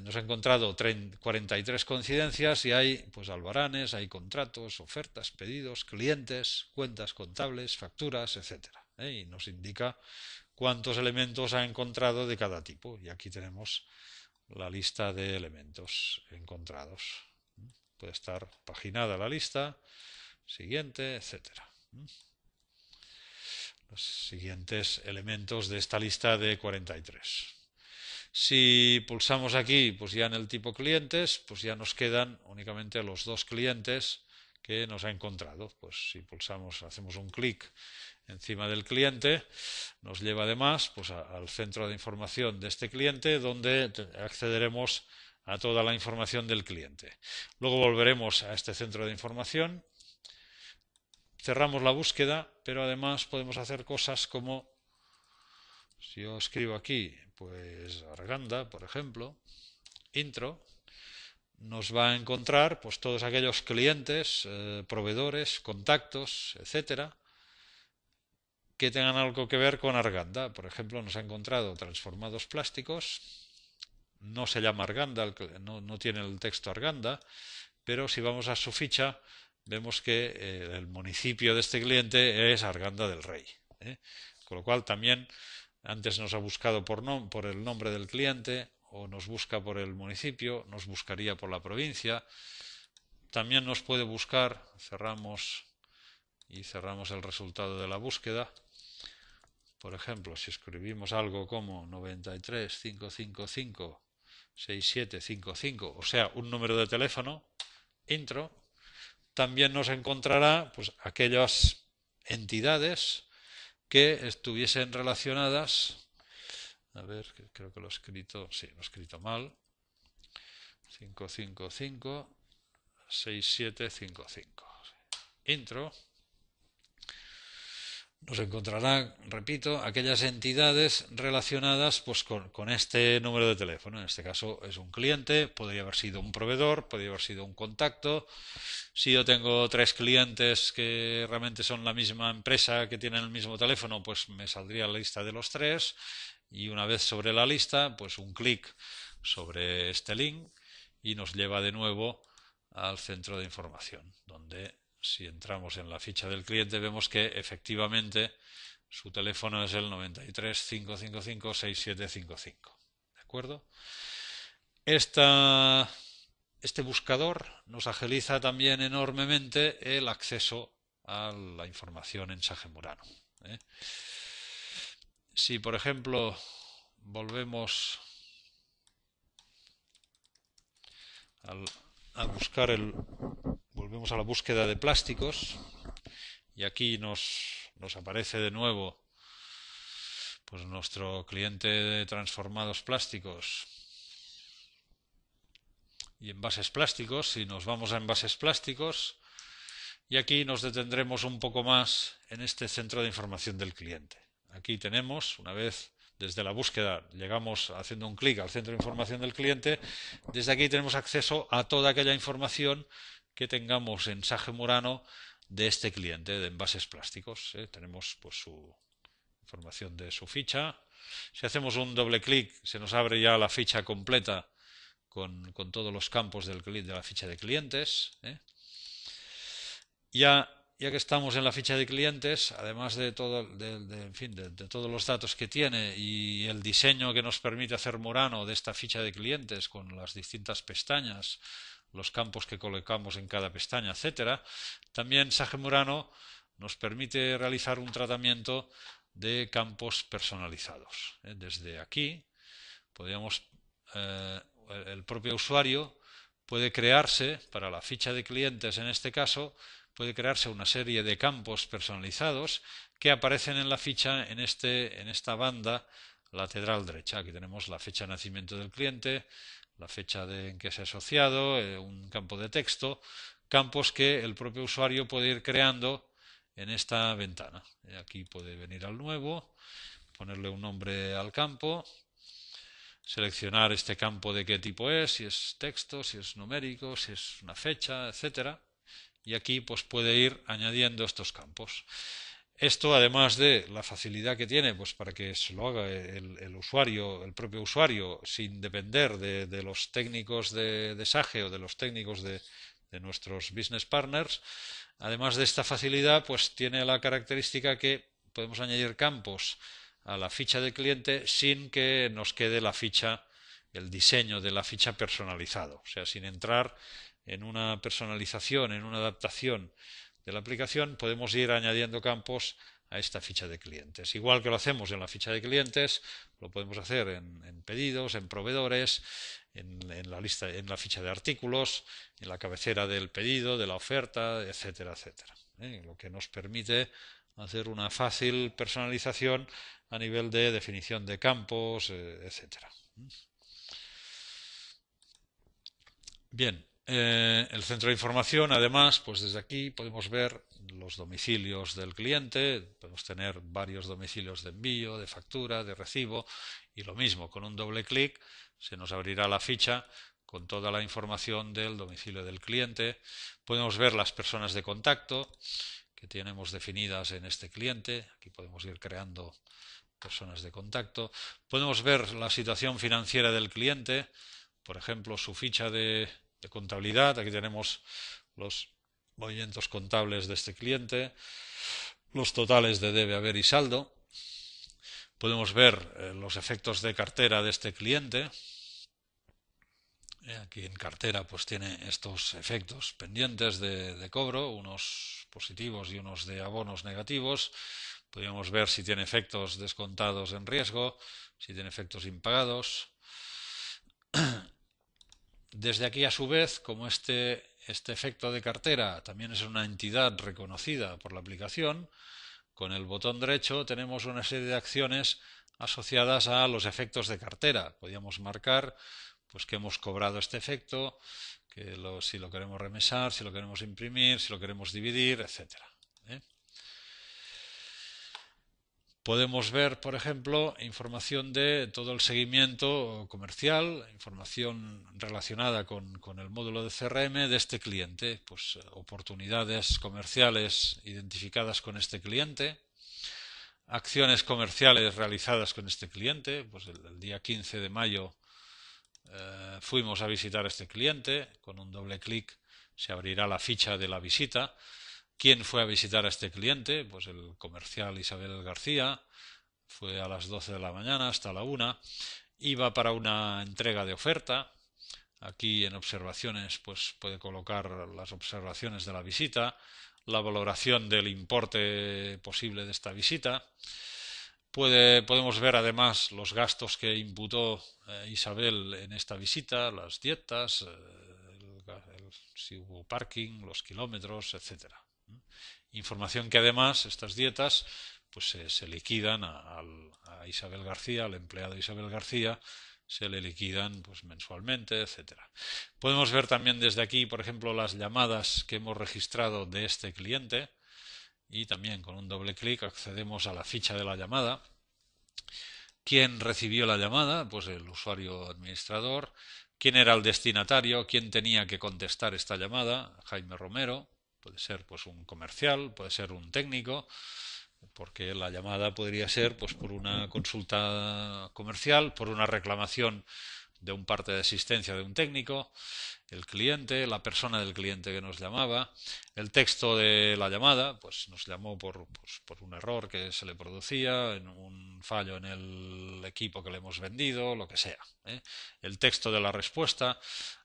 Nos ha encontrado 43 coincidencias, y hay pues albaranes, hay contratos, ofertas, pedidos, clientes, cuentas contables, facturas, etcétera. Y nos indica cuántos elementos ha encontrado de cada tipo, y aquí tenemos la lista de elementos encontrados. Puede estar paginada la lista, siguiente, etcétera. Los siguientes elementos de esta lista de 43. Si pulsamos aquí, pues ya en el tipo clientes, pues ya nos quedan únicamente los dos clientes que nos ha encontrado. Pues si pulsamos, hacemos un clic encima del cliente, nos lleva además pues al centro de información de este cliente, donde accederemos a toda la información del cliente. Luego volveremos a este centro de información, cerramos la búsqueda, pero además podemos hacer cosas como, si yo escribo aquí pues Arganda, por ejemplo, intro, nos va a encontrar pues todos aquellos clientes, proveedores, contactos, etcétera, que tengan algo que ver con Arganda. Por ejemplo, nos ha encontrado transformados plásticos, no se llama Arganda, no tiene el texto Arganda, pero si vamos a su ficha vemos que el municipio de este cliente es Arganda del Rey. Con lo cual también antes nos ha buscado por el nombre del cliente, o nos busca por el municipio, nos buscaría por la provincia. También nos puede buscar, cerramos el resultado de la búsqueda. Por ejemplo, si escribimos algo como 93-555-6755, o sea, un número de teléfono, intro, también nos encontrará pues aquellas entidades que estuviesen relacionadas. A ver, creo que lo he escrito, sí, lo he escrito mal. 555-6755. Intro. Nos encontrará, repito, aquellas entidades relacionadas pues con este número de teléfono. En este caso es un cliente, podría haber sido un proveedor, podría haber sido un contacto. Si yo tengo 3 clientes que realmente son la misma empresa, que tienen el mismo teléfono, pues me saldría la lista de los 3. Y una vez sobre la lista, pues un clic sobre este link y nos lleva de nuevo al centro de información, donde si entramos en la ficha del cliente vemos que efectivamente su teléfono es el 93-555-6755. ¿De acuerdo? Este buscador nos agiliza también enormemente el acceso a la información en Sagemurano. Si, por ejemplo, volvemos a buscar volvemos a la búsqueda de plásticos, y aquí nos aparece de nuevo pues nuestro cliente de transformados plásticos y envases plásticos. Si nos vamos a envases plásticos, y aquí nos detendremos un poco más en este centro de información del cliente. Aquí tenemos, una vez desde la búsqueda llegamos haciendo un clic al centro de información del cliente, desde aquí tenemos acceso a toda aquella información que tengamos en Sagemurano de este cliente de envases plásticos. Tenemos pues su información de su ficha. Si hacemos un doble clic se nos abre ya la ficha completa con todos los campos de la ficha de clientes. Ya que estamos en la ficha de clientes, además de todos los datos que tiene y el diseño que nos permite hacer Murano de esta ficha de clientes con las distintas pestañas, los campos que colocamos en cada pestaña, etcétera, también Sagemurano nos permite realizar un tratamiento de campos personalizados. Desde aquí el propio usuario puede crearse, para la ficha de clientes en este caso, puede crearse una serie de campos personalizados que aparecen en la ficha en esta banda lateral derecha. Aquí tenemos la fecha de nacimiento del cliente, la fecha en que se ha asociado, un campo de texto, campos que el propio usuario puede ir creando en esta ventana. Aquí puede venir al nuevo, ponerle un nombre al campo, seleccionar este campo de qué tipo es, si es texto, si es numérico, si es una fecha, etcétera. Y aquí pues puede ir añadiendo estos campos. Esto, además de la facilidad que tiene pues para que se lo haga el propio usuario, sin depender de los técnicos de Sage o de los técnicos de nuestros business partners, además de esta facilidad, pues tiene la característica que podemos añadir campos a la ficha de cliente sin que nos quede el diseño de la ficha personalizado, o sea, sin entrar en una personalización, en una adaptación de la aplicación, podemos ir añadiendo campos a esta ficha de clientes. Igual que lo hacemos en la ficha de clientes, lo podemos hacer en pedidos, en proveedores, en la ficha de artículos, en la cabecera del pedido, de la oferta, etcétera, etcétera. Lo que nos permite hacer una fácil personalización a nivel de definición de campos, etcétera. Bien, el centro de información, además, pues desde aquí podemos ver los domicilios del cliente, podemos tener varios domicilios de envío, de factura, de recibo, y lo mismo, con un doble clic se nos abrirá la ficha con toda la información del domicilio del cliente. Podemos ver las personas de contacto que tenemos definidas en este cliente. Aquí podemos ir creando personas de contacto. Podemos ver la situación financiera del cliente, por ejemplo, su ficha de contabilidad. Aquí tenemos los movimientos contables de este cliente, los totales de debe, haber y saldo. Podemos ver los efectos de cartera de este cliente. Aquí en cartera pues tiene estos efectos pendientes de cobro, unos positivos y unos de abonos negativos. Podríamos ver si tiene efectos descontados en riesgo, si tiene efectos impagados. Desde aquí, a su vez, como este efecto de cartera también es una entidad reconocida por la aplicación, con el botón derecho tenemos una serie de acciones asociadas a los efectos de cartera. Podríamos marcar pues que hemos cobrado este efecto, si lo queremos remesar, si lo queremos imprimir, si lo queremos dividir, etcétera. Podemos ver, por ejemplo, información de todo el seguimiento comercial, información relacionada con el módulo de CRM de este cliente, pues oportunidades comerciales identificadas con este cliente, acciones comerciales realizadas con este cliente, pues el día 15 de mayo fuimos a visitar a este cliente, con un doble clic se abrirá la ficha de la visita. ¿Quién fue a visitar a este cliente? Pues el comercial Isabel García, fue a las 12 de la mañana hasta la 1, iba para una entrega de oferta. Aquí en observaciones pues puede colocar las observaciones de la visita, la valoración del importe posible de esta visita. Podemos ver además los gastos que imputó Isabel en esta visita, las dietas, si hubo parking, los kilómetros, etcétera. Información que además estas dietas pues se liquidan a Isabel García, al empleado Isabel García, se le liquidan pues mensualmente, etcétera. Podemos ver también desde aquí, por ejemplo, las llamadas que hemos registrado de este cliente, y también con un doble clic accedemos a la ficha de la llamada. ¿Quién recibió la llamada? Pues el usuario administrador. ¿Quién era el destinatario? ¿Quién tenía que contestar esta llamada? Jaime Romero. Puede ser pues un comercial, puede ser un técnico, porque la llamada podría ser pues por una consulta comercial, por una reclamación de un parte de asistencia de un técnico, el cliente, la persona del cliente que nos llamaba, el texto de la llamada, pues nos llamó por un error que se le producía, en un fallo en el equipo que le hemos vendido, lo que sea. El texto de la respuesta,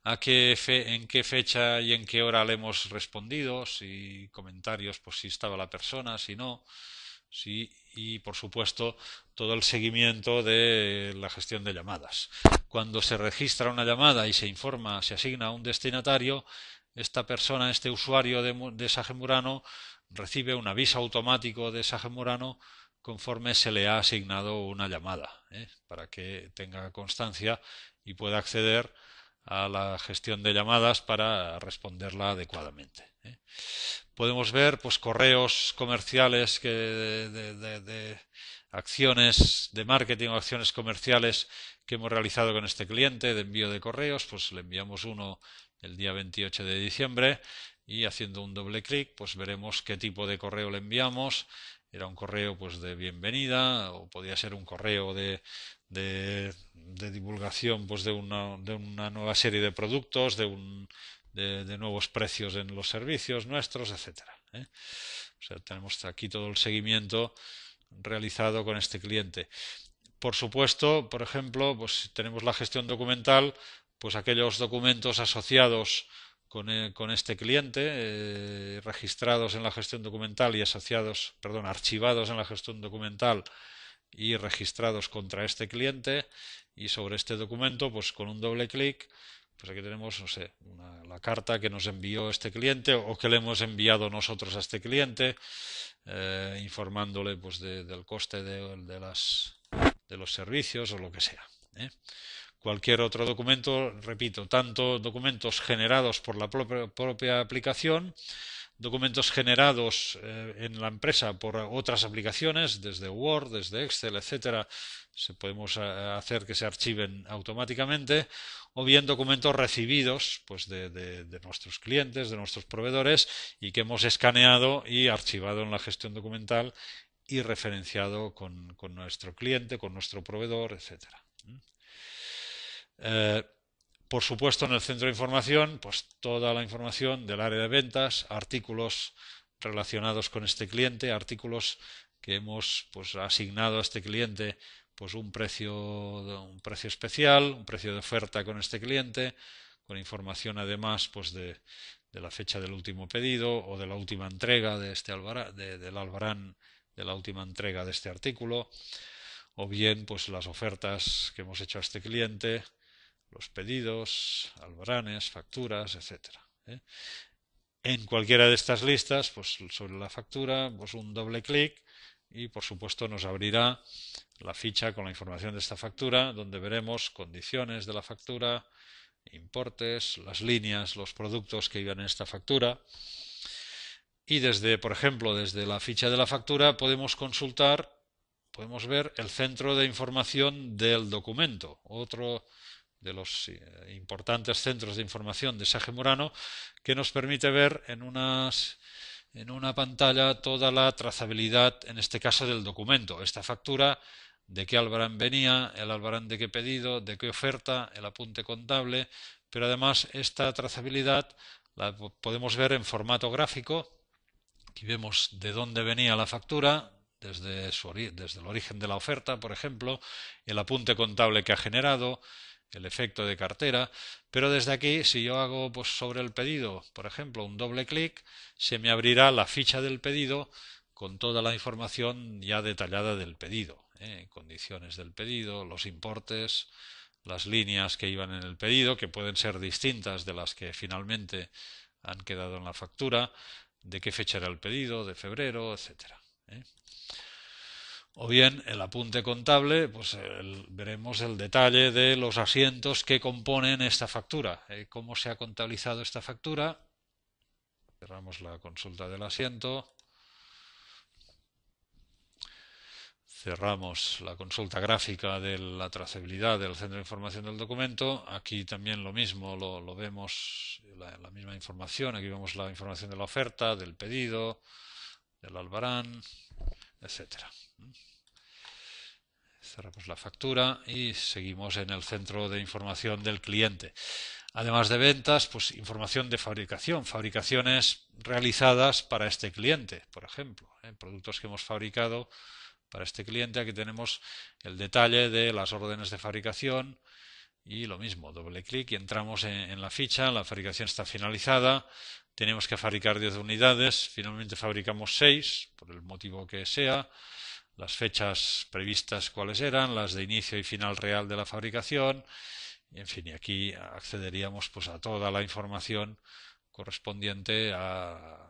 en qué fecha y en qué hora le hemos respondido, si comentarios, pues si estaba la persona, si no. Sí, y por supuesto todo el seguimiento de la gestión de llamadas. Cuando se registra una llamada y se informa, se asigna a un destinatario, esta persona, este usuario de Sage Murano, recibe un aviso automático de Sage Murano conforme se le ha asignado una llamada, para que tenga constancia y pueda acceder a la gestión de llamadas para responderla adecuadamente. Podemos ver pues correos comerciales de acciones de marketing o acciones comerciales que hemos realizado con este cliente de envío de correos. Pues le enviamos uno el día 28 de diciembre y haciendo un doble clic pues veremos qué tipo de correo le enviamos. Era un correo pues de bienvenida, o podía ser un correo de divulgación pues de una nueva serie de productos, de nuevos precios en los servicios nuestros, etcétera. O sea, tenemos aquí todo el seguimiento realizado con este cliente. Por supuesto, por ejemplo, pues tenemos la gestión documental, pues aquellos documentos asociados con este cliente, registrados en la gestión documental y archivados en la gestión documental y registrados contra este cliente, y sobre este documento, pues con un doble clic, pues aquí tenemos, no sé, la carta que nos envió este cliente o que le hemos enviado nosotros a este cliente, informándole pues del coste de los servicios o lo que sea. Cualquier otro documento, repito, tanto documentos generados por la propia aplicación, documentos generados en la empresa por otras aplicaciones, desde Word, desde Excel, etcétera, podemos hacer que se archiven automáticamente, o bien documentos recibidos pues de nuestros clientes, de nuestros proveedores, y que hemos escaneado y archivado en la gestión documental y referenciado con nuestro cliente, con nuestro proveedor, etcétera. Por supuesto, en el centro de información, pues toda la información del área de ventas, artículos relacionados con este cliente, artículos que hemos pues asignado a este cliente pues un precio especial, un precio de oferta con este cliente, con información además pues de la fecha del último pedido o de la última entrega de este del albarán de la última entrega de este artículo, o bien pues las ofertas que hemos hecho a este cliente, los pedidos, albaranes, facturas, etcétera. En cualquiera de estas listas, pues sobre la factura, pues un doble clic y por supuesto nos abrirá la ficha con la información de esta factura, donde veremos condiciones de la factura, importes, las líneas, los productos que iban en esta factura. Y desde, por ejemplo, desde la ficha de la factura podemos consultar, podemos ver el centro de información del documento, otro de los importantes centros de información de Sage Murano, que nos permite ver en una pantalla toda la trazabilidad, en este caso del documento, esta factura, de qué albarán venía, el albarán de qué pedido, de qué oferta, el apunte contable, pero además esta trazabilidad la podemos ver en formato gráfico. Aquí vemos de dónde venía la factura, desde el origen de la oferta, por ejemplo, el apunte contable que ha generado, el efecto de cartera, pero desde aquí, si yo hago pues, sobre el pedido, por ejemplo, un doble clic, se me abrirá la ficha del pedido con toda la información ya detallada del pedido, condiciones del pedido, los importes, las líneas que iban en el pedido, que pueden ser distintas de las que finalmente han quedado en la factura, de qué fecha era el pedido, de febrero, etcétera. O bien el apunte contable, pues veremos el detalle de los asientos que componen esta factura, cómo se ha contabilizado esta factura. Cerramos la consulta del asiento. Cerramos la consulta gráfica de la trazabilidad del centro de información del documento. Aquí también lo mismo, lo vemos, la misma información. Aquí vemos la información de la oferta, del pedido, del albarán, etcétera. Cerramos la factura y seguimos en el centro de información del cliente. Además de ventas, pues información de fabricación, fabricaciones realizadas para este cliente, por ejemplo, productos que hemos fabricado para este cliente. Aquí tenemos el detalle de las órdenes de fabricación y lo mismo, doble clic y entramos en la ficha, la fabricación está finalizada, tenemos que fabricar 10 unidades, finalmente fabricamos 6, por el motivo que sea, las fechas previstas cuáles eran, las de inicio y final real de la fabricación, y en fin, y aquí accederíamos pues a toda la información correspondiente a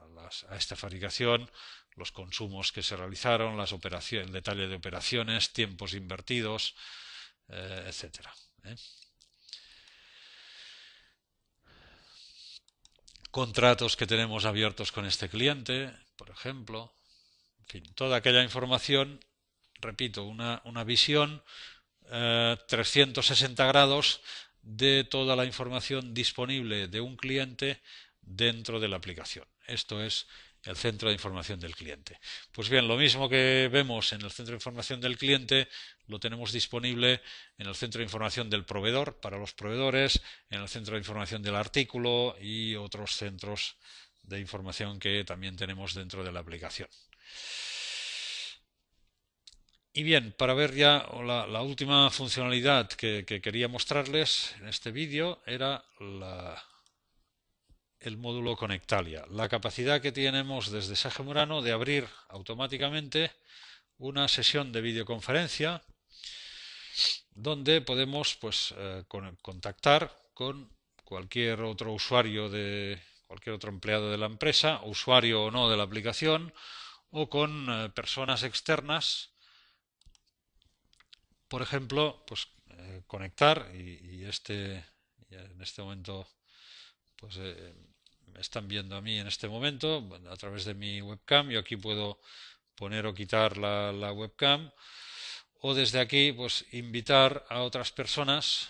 esta fabricación, los consumos que se realizaron, las operaciones, el detalle de operaciones, tiempos invertidos, etcétera. Contratos que tenemos abiertos con este cliente, por ejemplo. En fin, toda aquella información, repito, una visión 360 grados de toda la información disponible de un cliente dentro de la aplicación. Esto es el centro de información del cliente. Pues bien, lo mismo que vemos en el centro de información del cliente, lo tenemos disponible en el centro de información del proveedor, para los proveedores, en el centro de información del artículo y otros centros de información que también tenemos dentro de la aplicación. Y bien, para ver ya la última funcionalidad que quería mostrarles en este vídeo era el módulo Conectalia, la capacidad que tenemos desde Sage Murano de abrir automáticamente una sesión de videoconferencia donde podemos pues, contactar con cualquier otro usuario de cualquier otro empleado de la empresa, usuario o no de la aplicación, o con personas externas. Por ejemplo, pues conectar y en este momento pues me están viendo a mí en este momento a través de mi webcam. Yo aquí puedo poner o quitar la webcam, o desde aquí pues invitar a otras personas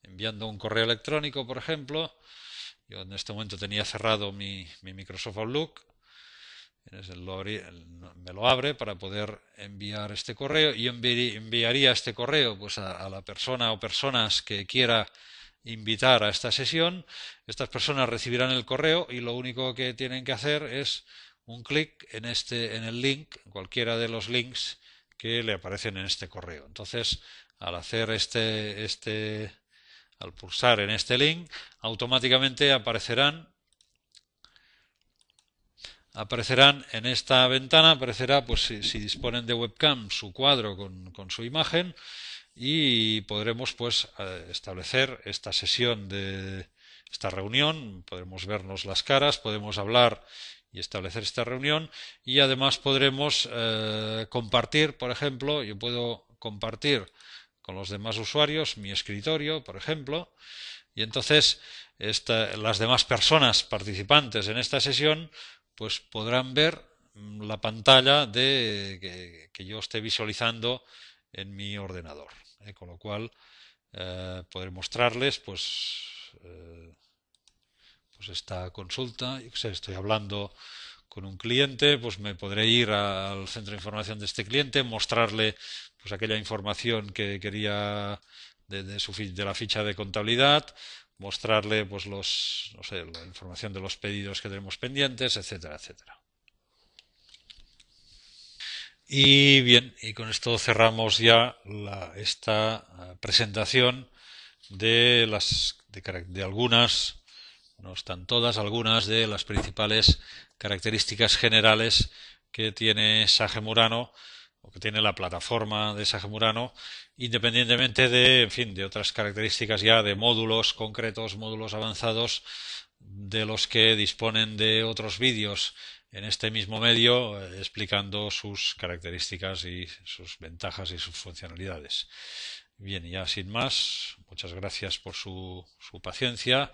enviando un correo electrónico, por ejemplo. Yo en este momento tenía cerrado mi Microsoft Outlook me lo abre para poder enviar este correo y enviaría este correo pues a la persona o personas que quiera invitar a esta sesión. Estas personas recibirán el correo y lo único que tienen que hacer es un clic en el link, cualquiera de los links que le aparecen en este correo. Entonces, al hacer al pulsar en este link, automáticamente aparecerán en esta ventana, aparecerá, pues si disponen de webcam, su cuadro con su imagen, y podremos pues establecer esta sesión de esta reunión, podremos vernos las caras, podemos hablar y establecer esta reunión, y además podremos compartir, por ejemplo, yo puedo compartir con los demás usuarios mi escritorio, por ejemplo, y entonces las demás personas participantes en esta sesión pues podrán ver la pantalla que yo esté visualizando en mi ordenador. Con lo cual podré mostrarles pues esta consulta. Yo sé, estoy hablando con un cliente, pues me podré ir al centro de información de este cliente, mostrarle pues aquella información que quería de la ficha de contabilidad, mostrarle pues no sé, la información de los pedidos que tenemos pendientes, etcétera, etcétera. Y bien, y con esto cerramos ya esta presentación de algunas, no están todas, algunas de las principales características generales que tiene Sage Murano o que tiene la plataforma de Sage Murano, independientemente en fin, de otras características ya de módulos concretos, módulos avanzados, de los que disponen de otros vídeos en este mismo medio explicando sus características y sus ventajas y sus funcionalidades. Bien, ya sin más, muchas gracias por su paciencia.